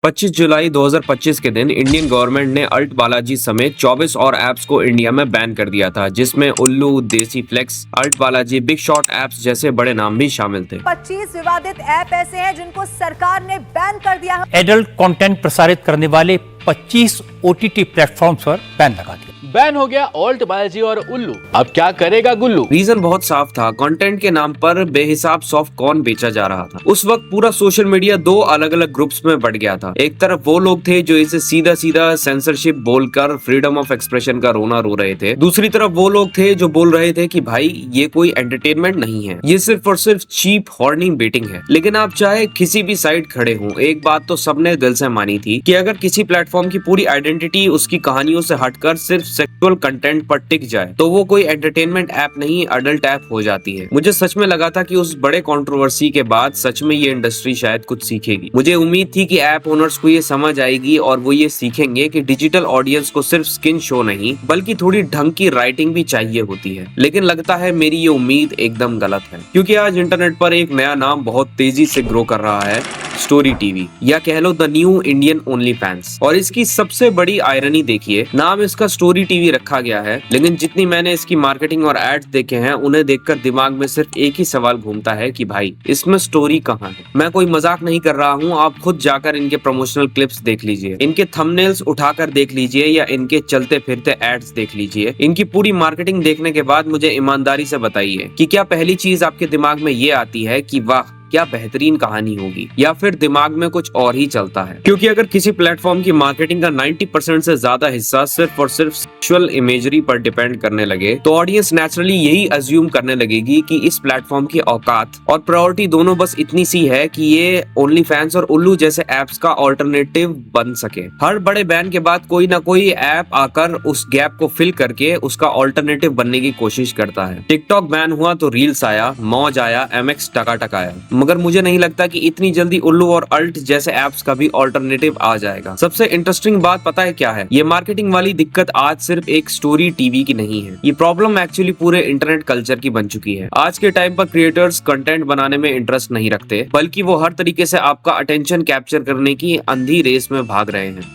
25 जुलाई 2025 के दिन Indian government ने अल्ट बालाजी समेत 24 और ऐप्स को इंडिया में बैन कर दिया था, जिसमें Ullu, Desiflix, Alt Balaji, Big Shot apps जैसे बड़े नाम भी शामिल थे। 25 विवादित ऐप ऐसे हैं जिनको सरकार ने बैन कर दिया है। एडल्ट कंटेंट प्रसारित करने वाले 25 OTT प्लेटफॉर्म्स पर बैन लगा दिया। बैन हो गया ऑल्ट बालाजी और उल्लू। अब क्या करेगा गुल्लू? रीजन बहुत साफ था, कंटेंट के नाम पर बेहिसाब सॉफ्ट कॉर्न बेचा जा रहा था। उस वक्त पूरा सोशल मीडिया दो अलग अलग ग्रुप्स में बढ़ गया था। एक तरफ वो लोग थे जो इसे सीधा सीधा सेंसरशिप बोलकर फ्रीडम ऑफ एक्सप्रेशन का रोना रो रहे थे। दूसरी तरफ वो लोग थे जो बोल रहे थे कि भाई ये कोई एंटरटेनमेंट नहीं है, ये सिर्फ और सिर्फ चीप हॉर्निंग बेटिंग है। लेकिन आप चाहे किसी भी साइड खड़े हो, एक बात तो सबने दिल से मानी थी कि अगर किसी प्लेटफॉर्म की पूरी आइडेंटिटी उसकी कहानियों से हटकर सिर्फ सेक्सुअल कंटेंट पर टिक जाए तो वो कोई एंटरटेनमेंट ऐप नहीं, अडल्ट ऐप हो जाती है। मुझे सच में लगा था कि उस बड़े कंट्रोवर्सी के बाद सच में ये इंडस्ट्री शायद कुछ सीखेगी। मुझे उम्मीद थी कि ऐप ओनर्स को ये समझ आएगी और वो ये सीखेंगे कि डिजिटल ऑडियंस को सिर्फ स्किन शो नहीं बल्कि थोड़ी ढंग की राइटिंग भी चाहिए होती है। लेकिन लगता है मेरी ये उम्मीद एकदम गलत है, क्योंकि आज इंटरनेट पर एक नया नाम बहुत तेजी से ग्रो कर रहा है, स्टोरी टीवी, या कह लो the new Indian only fans. और इसकी सबसे बड़ी आयरनी देखिए, नाम इसका स्टोरी टीवी रखा गया है, लेकिन जितनी मैंने इसकी मार्केटिंग और एड्स देखे हैं उन्हें देखकर दिमाग में सिर्फ एक ही सवाल घूमता है कि भाई इसमें स्टोरी कहाँ है। मैं कोई मजाक नहीं कर रहा हूँ, आप खुद जाकर इनके प्रमोशनल क्लिप्स देख लीजिए, इनके थंबनेल्स उठाकर देख लीजिए या इनके चलते फिरते एड्स देख लीजिए। इनकी पूरी मार्केटिंग देखने के बाद मुझे ईमानदारी से बताइए कि क्या पहली चीज आपके दिमाग में ये आती है कि वाह क्या बेहतरीन कहानी होगी, या फिर दिमाग में कुछ और ही चलता है। क्योंकि अगर किसी प्लेटफॉर्म की मार्केटिंग का 90% से ज्यादा हिस्सा सिर्फ और सिर्फ सेक्सुअल इमेजरी पर डिपेंड करने लगे तो ऑडियंस नेचुरली यही अज्यूम करने लगेगी कि इस प्लेटफॉर्म की औकात और प्रायोरिटी दोनों बस इतनी सी है कि ये ओनली फैंस और उल्लू जैसे एप्स का ऑल्टरनेटिव बन सके। हर बड़े बैन के बाद कोई ना कोई ऐप आकर उस गैप को फिल करके उसका ऑल्टरनेटिव बनने की कोशिश करता है। टिकटॉक बैन हुआ तो रील्स आया, मौज आया, MX टकाटक आया, मगर मुझे नहीं लगता कि इतनी जल्दी उल्लू और अल्ट जैसे ऐप्स का भी ऑल्टरनेटिव आ जाएगा। सबसे इंटरेस्टिंग बात पता है क्या है? ये मार्केटिंग वाली दिक्कत आज सिर्फ एक स्टोरी टीवी की नहीं है, ये प्रॉब्लम एक्चुअली पूरे इंटरनेट कल्चर की बन चुकी है। आज के टाइम पर क्रिएटर्स कंटेंट बनाने में इंटरेस्ट नहीं रखते, बल्कि वो हर तरीके से आपका अटेंशन कैप्चर करने की अंधी रेस में भाग रहे हैं।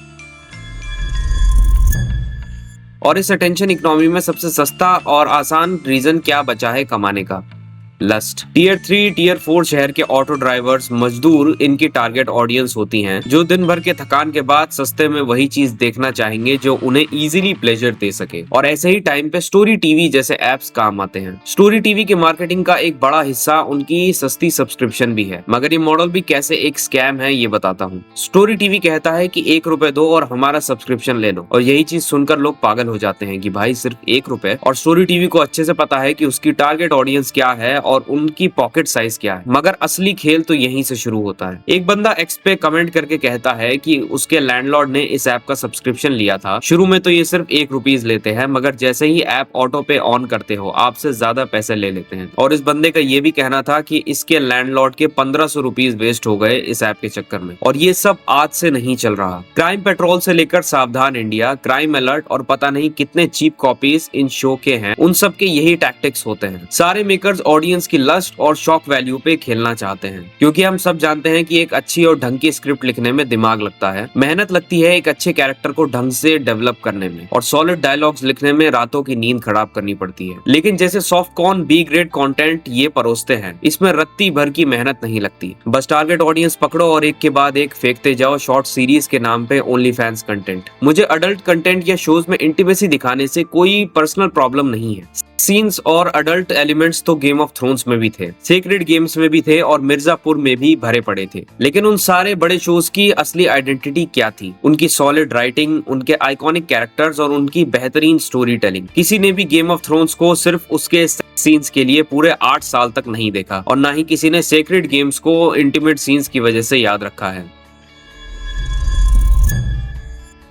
और इस अटेंशन इकोनॉमी में सबसे सस्ता और आसान रीजन क्या बचा है कमाने का? लस्ट। टियर 3, टियर 4 शहर के ऑटो ड्राइवर्स, मजदूर इनकी टारगेट ऑडियंस होती हैं, जो दिन भर के थकान के बाद सस्ते में वही चीज देखना चाहेंगे जो उन्हें इजीली प्लेजर दे सके। और ऐसे ही टाइम पे स्टोरी टीवी जैसे एप्स काम आते हैं। स्टोरी टीवी की मार्केटिंग का एक बड़ा हिस्सा उनकी सस्ती सब्सक्रिप्शन भी है, मगर ये मॉडल भी कैसे एक स्कैम है ये बताता हूँ। स्टोरी टीवी कहता है कि ₹1 दो और हमारा सब्सक्रिप्शन ले लो, और यही चीज सुनकर लोग पागल हो जाते हैं कि भाई सिर्फ ₹1। और स्टोरी टीवी को अच्छे से पता है कि उसकी टारगेट ऑडियंस क्या है और उनकी पॉकेट साइज क्या है, मगर असली खेल तो यहीं से शुरू होता है। एक बंदा एक्स पे कमेंट करके कहता है कि उसके लैंडलॉर्ड ने इस ऐप का सब्सक्रिप्शन लिया था। शुरू में तो ये सिर्फ ₹1 लेते हैं, मगर जैसे ही ऐप ऑटो पे ऑन करते हो आपसे ज्यादा पैसे ले लेते हैं। और इस बंदे का ये भी कहना था कि इसके लैंडलॉर्ड के ₹1500 वेस्ट हो गए इस ऐप के चक्कर में। और ये सब आज से नहीं चल रहा। क्राइम पेट्रोल से लेकर सावधान इंडिया, क्राइम अलर्ट और पता नहीं कितने चीप कॉपीज इन शो के हैं, उन सब के यही टैक्टिक्स होते हैं। सारे मेकर्स ऑडियंस की लस्ट और शॉक वैल्यू पे खेलना चाहते हैं, क्योंकि हम सब जानते हैं कि एक अच्छी और ढंग की स्क्रिप्ट लिखने में दिमाग लगता है, मेहनत लगती है एक अच्छे कैरेक्टर को ढंग से डेवलप करने में, और सॉलिड डायलॉग्स लिखने में रातों की नींद खराब करनी पड़ती है। लेकिन जैसे soft porn B grade content ये परोसते हैं, इसमें रत्ती भर की मेहनत नहीं लगती। बस टारगेट ऑडियंस पकड़ो और एक के बाद एक फेंकते जाओ शॉर्ट सीरीज के नाम पे ओनली फैंस कंटेंट। मुझे अडल्ट कंटेंट या शोज में इंटीमेसी दिखाने से कोई पर्सनल प्रॉब्लम नहीं है। सीन्स और अडल्ट एलिमेंट्स तो गेम ऑफ थ्रोन्स में भी थे, सेक्रेड गेम्स में भी थे और मिर्जापुर में भी भरे पड़े थे। लेकिन उन सारे बड़े शोज की असली आइडेंटिटी क्या थी? उनकी सॉलिड राइटिंग, उनके आइकॉनिक कैरेक्टर्स और उनकी बेहतरीन स्टोरी टेलिंग। किसी ने भी गेम ऑफ थ्रोन्स को सिर्फ उसके सीन्स के लिए पूरे 8 साल तक नहीं देखा, और ना ही किसी ने सेक्रेड गेम्स को इंटीमेट सीन्स की वजह से याद रखा है।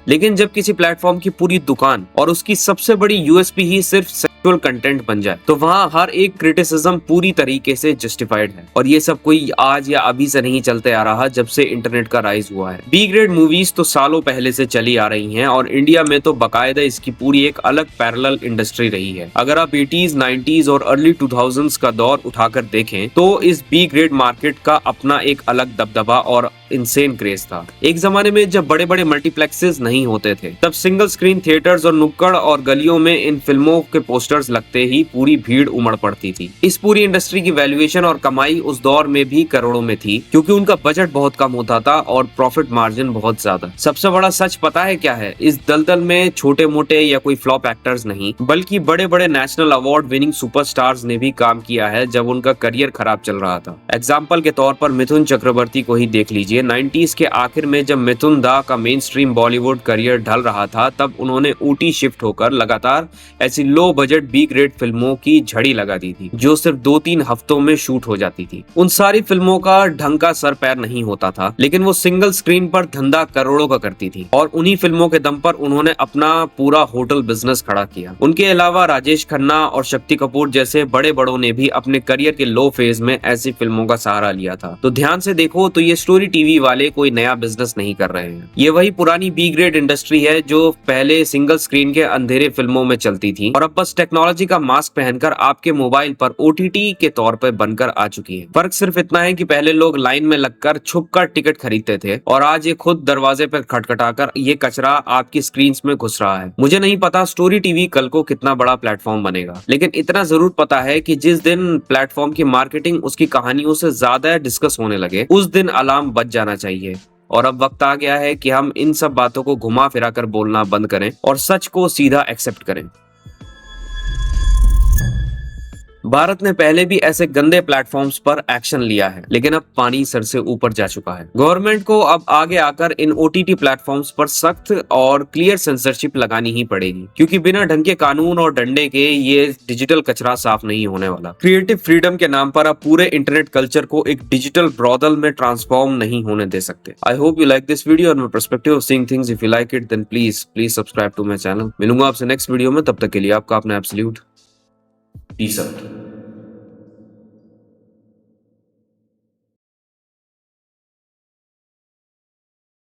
लेकिन जब किसी प्लेटफॉर्म की पूरी दुकान और उसकी सबसे बड़ी USP ही सिर्फ एक्चुअल कंटेंट बन जाए तो वहाँ हर एक क्रिटिसिज्म पूरी तरीके से जस्टिफाइड है। और ये सब कोई आज या अभी से नहीं चलते आ रहा, जब से इंटरनेट का राइज हुआ है। बी ग्रेड मूवीज तो सालों पहले से चली आ रही हैं और इंडिया में तो बाकायदा इसकी पूरी एक अलग पैरेलल इंडस्ट्री रही है। अगर आप 80s, 90s और अर्ली 2000s का दौर उठाकर देखें तो इस बी ग्रेड मार्केट का अपना एक अलग दबदबा और इंसेन क्रेज था। एक जमाने में जब बड़े बड़े मल्टीप्लेक्सेस नहीं होते थे, तब सिंगल स्क्रीन थिएटर्स और नुक्कड़ और गलियों में इन फिल्मों के पोस्टर्स लगते ही पूरी भीड़ उमड़ पड़ती थी। इस पूरी इंडस्ट्री की वैल्यूएशन और कमाई उस दौर में भी करोड़ों में थी, क्योंकि उनका बजट बहुत कम होता था और प्रॉफिट मार्जिन बहुत ज्यादा। सबसे बड़ा सच पता है क्या है? इस दलदल में छोटे मोटे या कोई फ्लॉप एक्टर्स नहीं, बल्कि बड़े बड़े नेशनल अवार्ड विनिंग सुपरस्टार्स ने भी काम किया है जब उनका करियर खराब चल रहा था। एग्जाम्पल के तौर पर मिथुन चक्रवर्ती को ही देख लीजिए। 90s के आखिर में जब मिथुन दा का मेन स्ट्रीम बॉलीवुड करियर ढल रहा था, तब उन्होंने ऊटी शिफ्ट होकर लगातार ऐसी लो बजट बी ग्रेड फिल्मों की झड़ी लगा दी थी, जो सिर्फ 2-3 हफ्तों में शूट हो जाती थी। उन सारी फिल्मों का ढंग का सर पैर नहीं होता था, लेकिन वो सिंगल स्क्रीन पर धंधा करोड़ों का करती थी और उन्हीं फिल्मों के दम पर उन्होंने अपना पूरा होटल बिजनेस खड़ा किया। उनके अलावा राजेश खन्ना और शक्ति कपूर जैसे बड़े बड़ों ने भी अपने करियर के लो फेज में ऐसी फिल्मों का सहारा लिया था। तो ध्यान से देखो तो ये स्टोरी टीवी वाले कोई नया बिजनेस नहीं कर रहे हैं। ये वही पुरानी बी ग्रेड इंडस्ट्री है जो पहले सिंगल स्क्रीन के अंधेरे फिल्मों में चलती थी और अब बस टेक्नोलॉजी का मास्क पहनकर आपके मोबाइल पर ओटीटी के तौर पर बनकर आ चुकी है। फर्क सिर्फ इतना है कि पहले लोग लाइन में लगकर छुपकर टिकट खरीदते थे और आज ये खुद दरवाजे पर खटखटाकर ये कचरा आपकी स्क्रीन में घुस रहा है। मुझे नहीं पता स्टोरी टीवी कल को कितना बड़ा प्लेटफॉर्म बनेगा, लेकिन इतना जरूर पता है कि जिस दिन प्लेटफॉर्म की मार्केटिंग उसकी कहानियों से ज्यादा डिस्कस होने लगे, उस दिन अलार्म बज जाना चाहिए। और अब वक्त आ गया है कि हम इन सब बातों को घुमा फिरा कर बोलना बंद करें और सच को सीधा एक्सेप्ट करें। भारत ने पहले भी ऐसे गंदे प्लेटफॉर्म्स पर एक्शन लिया है, लेकिन अब पानी सर से ऊपर जा चुका है। गवर्नमेंट को अब आगे आकर इन ओटीटी प्लेटफॉर्म्स पर सख्त और क्लियर सेंसरशिप लगानी ही पड़ेगी, क्योंकि बिना ढंग के कानून और डंडे के ये डिजिटल कचरा साफ नहीं होने वाला। क्रिएटिव फ्रीडम के नाम पर अब पूरे इंटरनेट कल्चर को एक डिजिटल ब्रॉदल में ट्रांसफॉर्म नहीं होने दे सकते। I hope you like this video और my perspective of seeing things. If you like it then please subscribe to my channel. मिलूंगा आपसे नेक्स्ट वीडियो में, तब तक के लिए आपका अपना एब्सोल्यूट पीस आउट।